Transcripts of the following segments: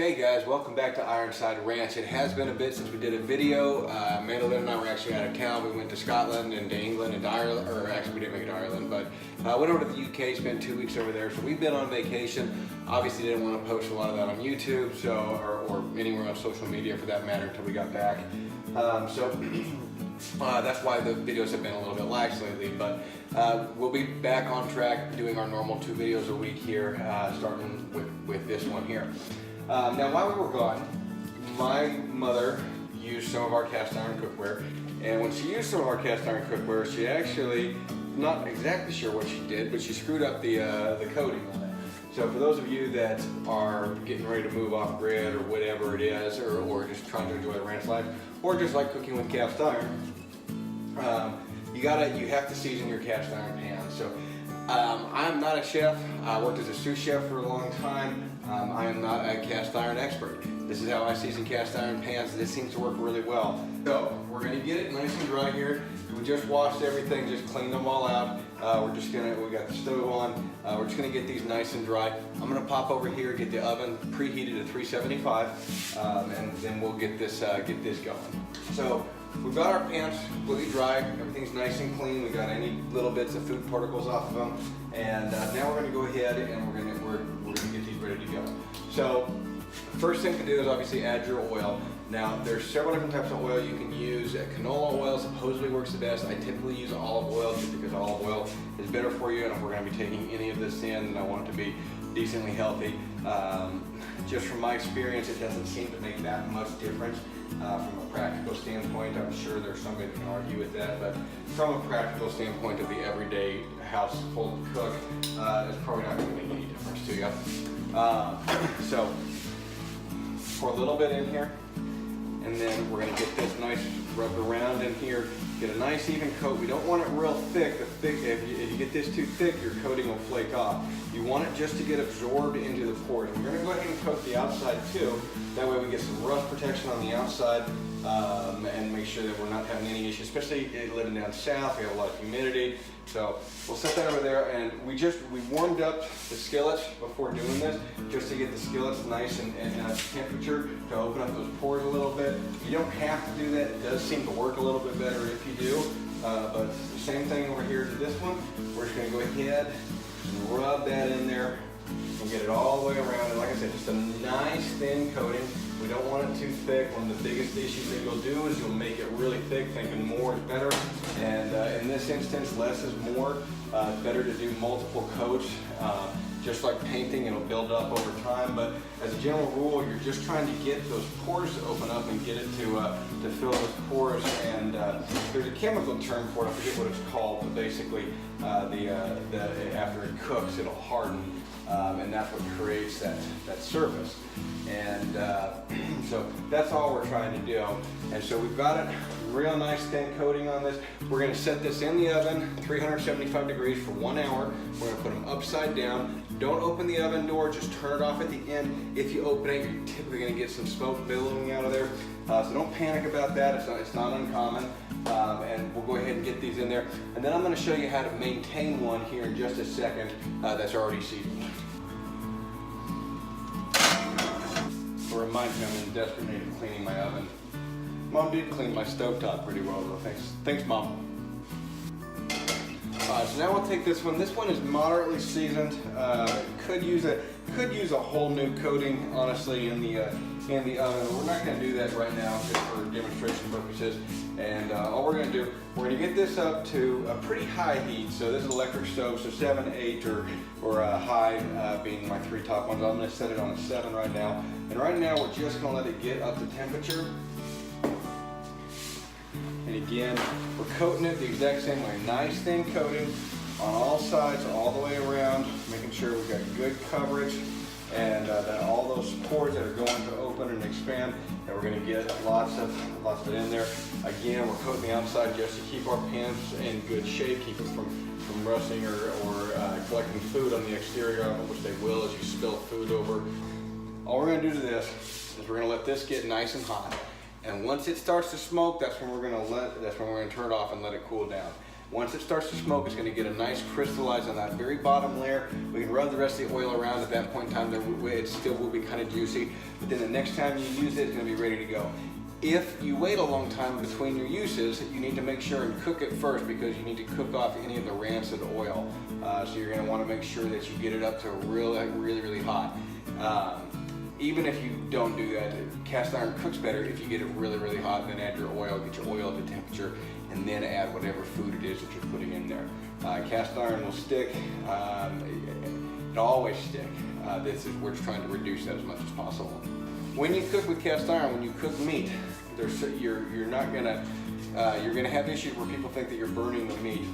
Hey guys, welcome back to Ironside Ranch. It has been a bit since we did a video. Mandolin and I were actually out of town. We went to Scotland and to England and to Ireland, or actually we didn't make it to Ireland, but went over to the UK, spent 2 weeks over there. So we've been on vacation. Obviously didn't want to post a lot of that on YouTube, or anywhere on social media for that matter until we got back. That's why the videos have been a little bit lax lately, but we'll be back on track doing our normal 2 videos a week here, starting with this one here. Now while we were gone, my mother used some of our cast iron cookware, and when she used some of our cast iron cookware, she actually, not exactly sure what she did, but she screwed up the coating on it. So for those of you that are getting ready to move off grid or whatever it is, or just trying to enjoy the ranch life, or just like cooking with cast iron, you have to season your cast iron pan. So I'm not a chef. I worked as a sous chef for a long time. I am not a cast iron expert. This is how I season cast iron pans. This seems to work really well. So we're gonna get it nice and dry here. We just washed everything, just cleaned them all out. We got the stove on. We're just gonna get these nice and dry. I'm gonna pop over here, get the oven preheated to 375, and then we'll get this going. So we've got our pans completely dry. Everything's nice and clean. We got any little bits of food particles off of them, and now we're gonna go ahead and we're gonna get these ready to go. So the first thing to do is obviously add your oil. Now there's several different types of oil you can use. Canola oil supposedly works the best. I typically use olive oil just because olive oil is better for you, and if we're going to be taking any of this in, I want it to be decently healthy. Just from my experience, it doesn't seem to make that much difference from a practical standpoint. I'm sure there's somebody that can argue with that, but from a practical standpoint of the everyday household cook, it's probably not going to make any difference to you. So pour a little bit in here, and then we're going to get this nice rubbed around in here. Get a nice even coat. We don't want it real thick. If you get this too thick, your coating will flake off. You want it just to get absorbed into the pores. We're going to go ahead and coat the outside too. That way we get some rust protection on the outside, and make sure that we're not having any issues, especially living down south. We have a lot of humidity. So we'll set that over there, and we warmed up the skillets before doing this, just to get the skillets nice and temperature to open up those pores a little bit. You don't have to do that. It does seem to work a little bit better if you do, but the same thing over here to this one. We're just going to go ahead and rub that in there and get it all the way around. And like I said, just a nice thin coating. We don't want it too thick. One of the biggest issues that you'll do is you'll make it really thick, thinking more is better. And in this instance, less is more. It's better to do multiple coats. Just like painting, it'll build up over time. But as a general rule, you're just trying to get those pores to open up and get it to fill those pores. And there's a chemical term for it. I forget what it's called, but basically, after it cooks, it'll harden. And that's what creates that surface. And so that's all we're trying to do. And so we've got it real nice thin coating on this. We're going to set this in the oven, 375 degrees for 1 hour. We're going to put them upside down. Don't open the oven door, just turn it off at the end. If you open it, you're typically going to get some smoke billowing out of there. So don't panic about that, it's not uncommon. And we'll go ahead and get these in there. And then I'm going to show you how to maintain one here in just a second that's already seasoned. It reminds me I'm in desperate need of cleaning my oven. Mom did clean my stovetop pretty well though, thanks Mom. So now we'll take this one. This one is moderately seasoned. Could use a whole new coating, honestly, in the oven. We're not going to do that right now, just for demonstration purposes. And all we're going to do, we're going to get this up to a pretty high heat. So this is electric stove, so 7, 8, or high being my 3 top ones. I'm going to set it on a 7 right now. And right now we're just going to let it get up to temperature. And again, we're coating it the exact same way. Nice thin coating on all sides, all the way around, making sure we've got good coverage, and that all those pores that are going to open and expand, that we're going to get lots of it in there. Again, we're coating the outside just to keep our pans in good shape, keep them from rusting or collecting food on the exterior of it, which they will as you spill food over. All we're going to do to this is we're going to let this get nice and hot. And once it starts to smoke, that's when we're going to turn it off and let it cool down. Once it starts to smoke, it's going to get a nice crystallize on that very bottom layer. We can rub the rest of the oil around. At that point in time, it still will be kind of juicy, but then the next time you use it, it's going to be ready to go. If you wait a long time between your uses, you need to make sure and cook it first, because you need to cook off any of the rancid oil. So you're going to want to make sure that you get it up to really hot. Even if you don't do that, cast iron cooks better if you get it really hot, and then add your oil, get your oil to temperature, and then add whatever food it is that you're putting in there. Cast iron will stick. It'll always stick. We're just trying to reduce that as much as possible. When you cook with cast iron, when you cook meat, you're gonna have issues where people think that you're burning the meat.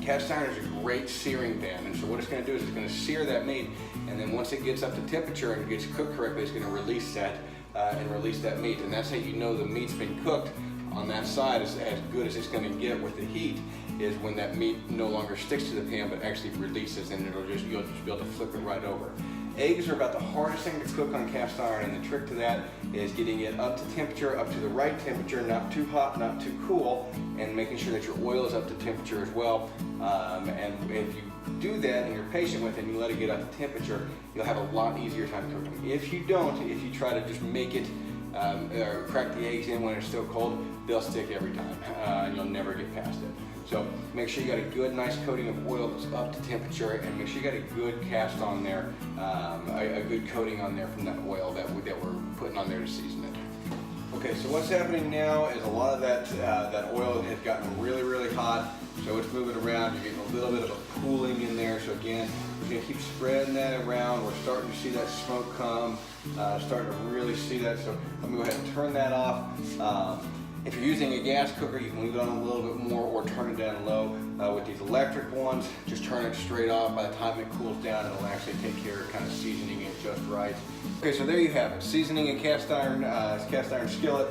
Cast iron is a great searing pan, and so what it's going to do is it's going to sear that meat, and then once it gets up to temperature and gets cooked correctly, it's going to release that and release that meat. And that's how you know the meat's been cooked on that side as good as it's going to get with the heat, is when that meat no longer sticks to the pan but actually releases, and you'll just be able to flip it right over. Eggs are about the hardest thing to cook on cast iron, and the trick to that is getting it up to temperature, up to the right temperature, not too hot, not too cool, and making sure that your oil is up to temperature as well. And if you do that and you're patient with it and you let it get up to temperature, you'll have a lot easier time cooking. If you don't, if you try to just make it or crack the eggs in when it's still cold, they'll stick every time, and you'll never get past it. So make sure you got a good, nice coating of oil that's up to temperature, and make sure you got a good cast on there, a good coating on there from that oil that we're putting on there to season it. Okay, so what's happening now is a lot of that oil has gotten really hot, so it's moving around. You're getting a little bit of a cooling in there. So again, we're going to keep spreading that around. We're starting to see that smoke come, starting to really see that. So let me go ahead and turn that off. If you're using a gas cooker, you can leave it on a little bit more or turn it down low. With these electric ones, just turn it straight off. By the time it cools down, it'll actually take care of kind of seasoning it just right. Okay, so there you have it. Seasoning a cast iron skillet,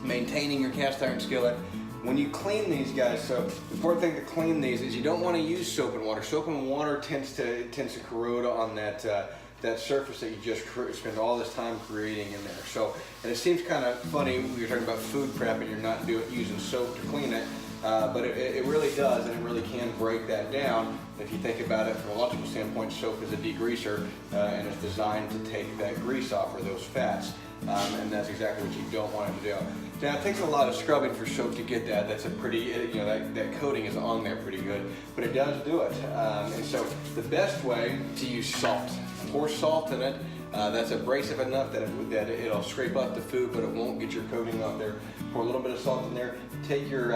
maintaining your cast iron skillet. When you clean these guys, so the important thing to clean these is you don't want to use soap and water. Soap and water tends to corrode on that surface that you just spend all this time creating in there. So, and it seems kind of funny when you're talking about food prep and you're not using soap to clean it, but it really does, and it really can break that down. If you think about it from an electrical standpoint, soap is a degreaser, and it's designed to take that grease off, or those fats, and that's exactly what you don't want it to do. Now, it takes a lot of scrubbing for soap to get that. That's a pretty, that coating is on there pretty good, but it does do it. And so the best way to use salt. Pour salt in it. That's abrasive enough that it'll scrape up the food, but it won't get your coating off there. Pour a little bit of salt in there. Take your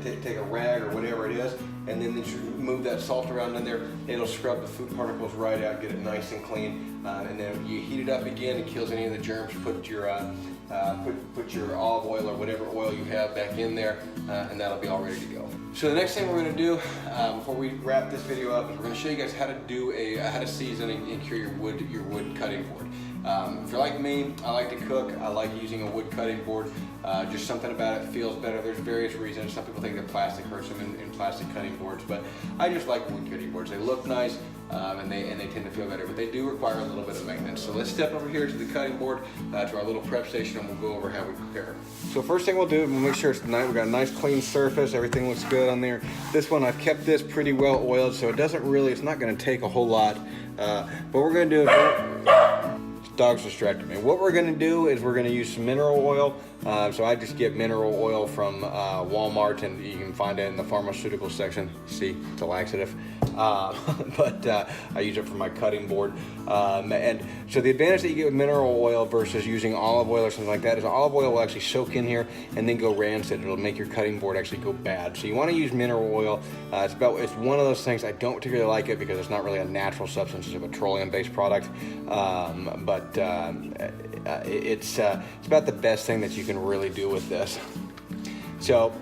take a rag or whatever it is, and then just move that salt around in there. It'll scrub the food particles right out, get it nice and clean. And then you heat it up again. It kills any of the germs. Put your olive oil or whatever oil you have back in there, and that'll be all ready to go. So the next thing we're going to do before we wrap this video up is we're going to show you guys how to season and cure your wood cutting board. If you're like me, I like to cook. I like using a wood cutting board. Just something about it feels better. There's various reasons. Some people think that plastic hurts them in plastic cutting boards, but I just like wood cutting boards. They look nice, and they tend to feel better, but they do require a little bit of maintenance. So let's step over here to the cutting board, to our little prep station, and we'll go over how we prepare. So first thing we'll do, we'll make sure it's nice. We've got a nice clean surface. Everything looks good on there. This one, I've kept this pretty well oiled, so it's not going to take a whole lot. But we're going to do is dog's distracted me. What we're going to do is we're going to use some mineral oil. So I just get mineral oil from Walmart, and you can find it in the pharmaceutical section. See, it's a laxative. But I use it for my cutting board. And so the advantage that you get with mineral oil versus using olive oil or something like that is olive oil will actually soak in here and then go rancid. It'll make your cutting board actually go bad. So you want to use mineral oil. It's one of those things. I don't particularly like it because it's not really a natural substance. It's a petroleum-based product. But it's about the best thing that you can really do with this. So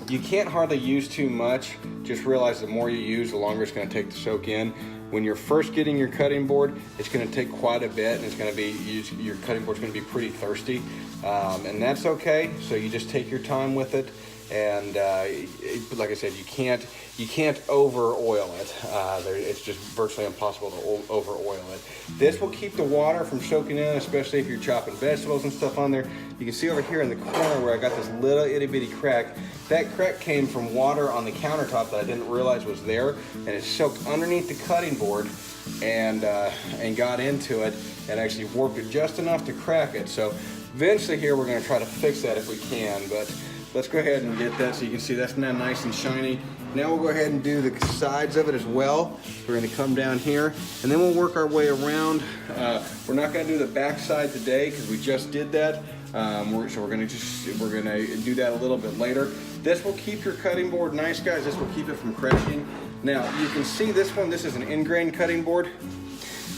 you can't hardly use too much. Just realize the more you use, the longer it's going to take to soak in. When you're first getting your cutting board, it's going to take quite a bit, and it's going to be your cutting board's going to be pretty thirsty, and that's okay. So you just take your time with it, and like I said, you can't over oil it. It's just virtually impossible to over oil it. This will keep the water from soaking in, especially if you're chopping vegetables and stuff on there. You can see over here in the corner where I got this little itty bitty crack. That crack came from water on the countertop that I didn't realize was there, and it soaked underneath the cutting board and got into it and actually warped it just enough to crack it. So eventually here we're going to try to fix that if we can, but let's go ahead and get that so you can see that's now nice and shiny. Now we'll go ahead and do the sides of it as well. We're going to come down here and then we'll work our way around. We're not going to do the back side today because we just did that. So we're going to do that a little bit later. This will keep your cutting board nice, guys. This will keep it from crashing. Now you can see this one. This is an ingrain cutting board.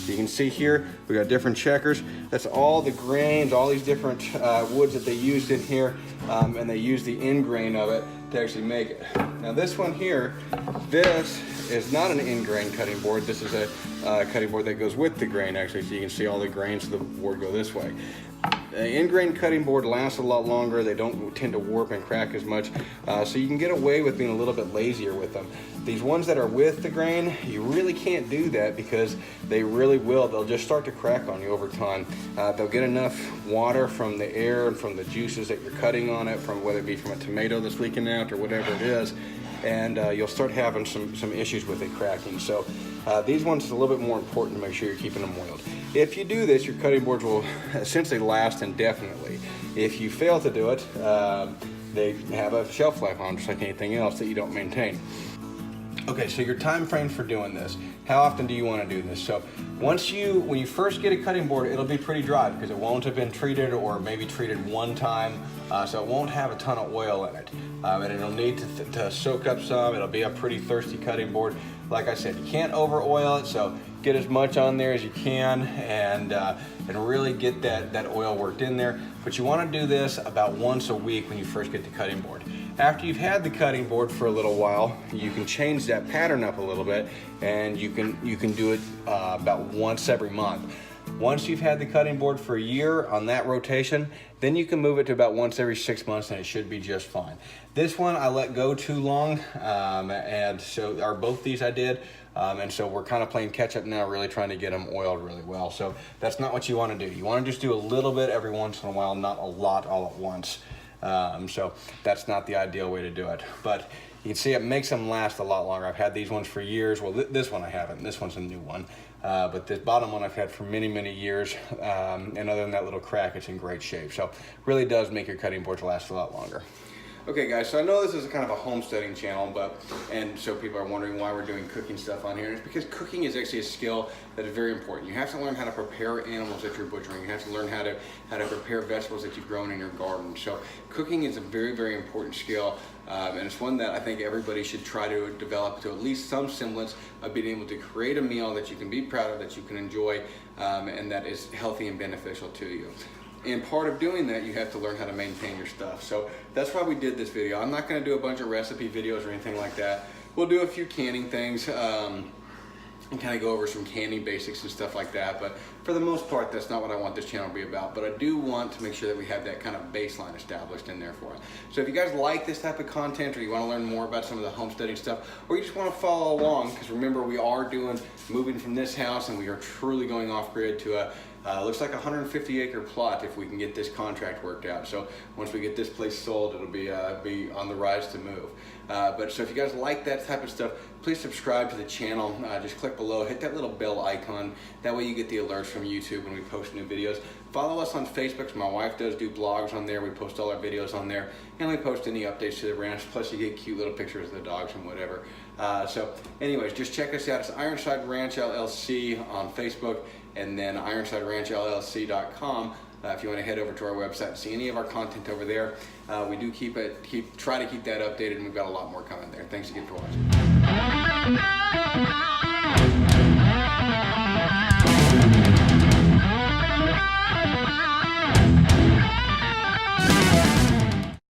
You can see here we got different checkers. That's all the grains, all these different woods that they used in here, and they used the ingrain of it to actually make it. Now this one here, this is not an ingrain cutting board. This is a cutting board that goes with the grain actually, so you can see all the grains of the board go this way. An ingrain cutting board lasts a lot longer. They don't tend to warp and crack as much, so you can get away with being a little bit lazier with them. These ones that are with the grain, you really can't do that because they really will. They'll just start to crack on you over time. They'll get enough water from the air and from the juices that you're cutting on it, from whether it be from a tomato that's leaking out or whatever it is, and you'll start having some issues with it cracking. So these ones is a little bit more important to make sure you're keeping them oiled. If you do this, your cutting boards will essentially last indefinitely. If you fail to do it, they have a shelf life on them, just like anything else that you don't maintain. Okay, so your time frame for doing this. How often do you want to do this? So when you first get a cutting board, it'll be pretty dry because it won't have been treated or maybe treated one time, so it won't have a ton of oil in it. And it'll need to soak up some. It'll be a pretty thirsty cutting board. Like I said, you can't over oil it, so get as much on there as you can and really get that oil worked in there. But you want to do this about once a week when you first get the cutting board. After you've had the cutting board for a little while, you can change that pattern up a little bit, and you can do it about once every month. Once you've had the cutting board for a year on that rotation, then you can move it to about once every 6 months and it should be just fine. This one I let go too long, and so both these I did, and so we're kind of playing catch up now, really trying to get them oiled really well. So that's not what you want to do. You want to just do a little bit every once in a while, not a lot all at once. So that's not the ideal way to do it, but you can see it makes them last a lot longer. I've had these ones for years. Well, this one I haven't. This one's a new one, but this bottom one I've had for many, many years, and other than that little crack, it's in great shape. So it really does make your cutting boards last a lot longer. Okay guys, so I know this is kind of a homesteading channel, and so people are wondering why we're doing cooking stuff on here. And it's because cooking is actually a skill that is very important. You have to learn how to prepare animals that you're butchering. You have to learn how to prepare vegetables that you've grown in your garden. So cooking is a very, very important skill, and it's one that I think everybody should try to develop to at least some semblance of being able to create a meal that you can be proud of, that you can enjoy, and that is healthy and beneficial to you. And part of doing that, you have to learn how to maintain your stuff. So that's why we did this video. I'm not going to do a bunch of recipe videos or anything like that. We'll do a few canning things and kind of go over some canning basics and stuff like that. But for the most part, that's not what I want this channel to be about. But I do want to make sure that we have that kind of baseline established in there for us. So if you guys like this type of content, or you want to learn more about some of the homesteading stuff, or you just want to follow along, because remember, we are moving from this house, and we are truly going off grid to a looks like a 150-acre plot if we can get this contract worked out. So once we get this place sold, it'll be on the rise to move. But so if you guys like that type of stuff, please subscribe to the channel. Just click below, hit that little bell icon. That way you get the alerts from YouTube when we post new videos. Follow us on Facebook. My wife does do blogs on there. We post all our videos on there, and we post any updates to the ranch. Plus you get cute little pictures of the dogs and whatever. So anyways, just check us out. It's Ironside Ranch LLC on Facebook, and then IronsideRanchLLC.com. If you want to head over to our website and see any of our content over there. We do try to keep that updated, and we've got a lot more coming there. Thanks again for watching.